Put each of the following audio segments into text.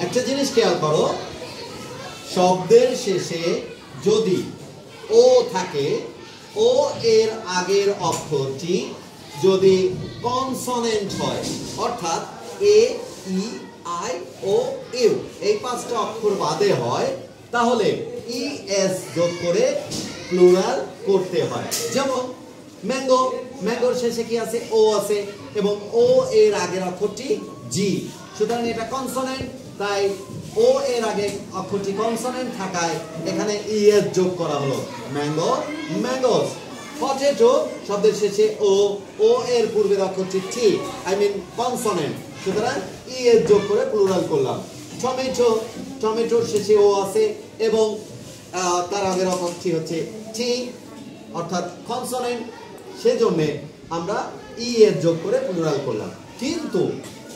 একটা জিনিস খেয়াল করো, শব্দের শেষে যদি ও থাকে, ও এর আগের অক্ষরটি যদি কনসোনেন্ট হয়, অর্থাৎ এ, ই, আই, ও, ইউ এই পাঁচটা অক্ষর বাদে হয়, তাহলে ই এস যোগ করে প্লুরাল করতে হয়। যেমন ম্যাঙ্গো, ম্যাঙ্গোর শেষে কি আছে? ও আছে, এবং ও এর আগের অক্ষরটি জি, সুতরাং এটা কনসোনেন্ট, তাই ও এর আগে অক্ষরটি কনসোনেন্ট থাকায় এখানে ই এস যোগ করা হলো, ম্যাঙ্গো, ম্যাঙ্গোস। পটেটো শব্দের শেষে ও, ও এর পূর্বের অক্ষরটি টি, আই মিন কনসোনেন্ট, সুতরাং ই এস যোগ করে প্লুরাল করলাম। টমেটো, টমেটোর শেষে ও আছে এবং তার আগের অক্ষরটি হচ্ছে টি, অর্থাৎ কনসোনেন্ট, সেজন্য আমরা ই এর যোগ করে প্লুরাল করলাম। কিন্তু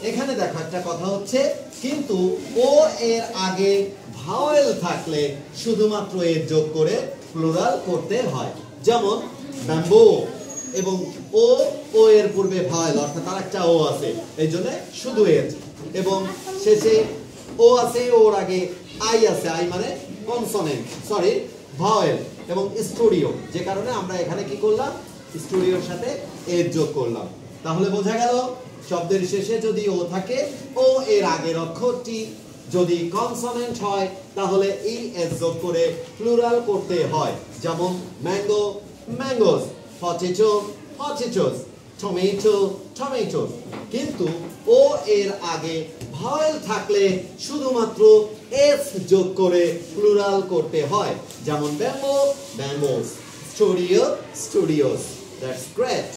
এখানে দেখো একটা কথা হচ্ছে, কিন্তু ও এর আগে ভাওয়েল থাকলে শুধুমাত্র এর যোগ করে প্লুরাল করতে হয়। যেমন ব্যাম্বো, এবং ও, ও এর পূর্বে ভাওয়েল, অর্থাৎ আরেকটা ও আছে, এই জন্য শুধু এর, এবং শেষে ও আছে, ওর আগে আই আছে, আই মানে কনসোনেন্ট, সরি ভাওয়েল, এবং স্টুডিও, যে কারণে আমরা এখানে কি করলাম? স্টুডিওর সাথে এর যোগ করলাম। তাহলে বোঝা গেল, শব্দের শেষে যদি ও থাকে, ও এর আগের অক্ষরটি যদি কনসোনেন্ট হয়, তাহলে ই এস যোগ করে প্লুরাল করতে হয়। যেমন mango, mangoes, potato, potatoes, tomato, tomatoes. কিন্তু ও এর আগে ভাওয়েল থাকলে শুধুমাত্র এস যোগ করে প্লুরাল করতে হয়। যেমন bamboo, bamboos, studio, studios. That's great.